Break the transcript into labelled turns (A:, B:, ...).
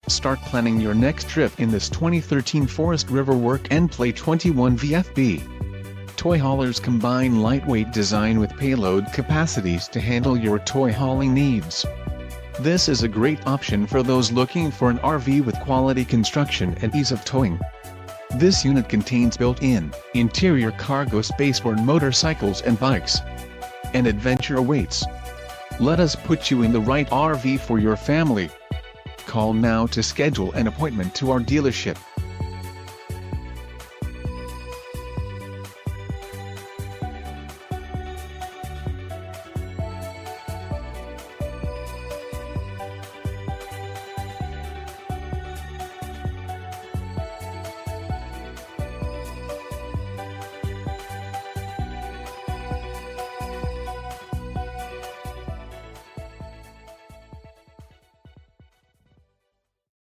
A: Start planning your next trip in this 2013 Forest River Work and Play 21 VFB. Toy haulers combine lightweight design with payload capacities to handle your toy hauling needs. This is a great option for those looking for an RV with quality construction and ease of towing. This unit contains built-in, interior cargo space for motorcycles and bikes. An adventure awaits. Let us put you in the right RV for your family. Call now to schedule an appointment to our dealership.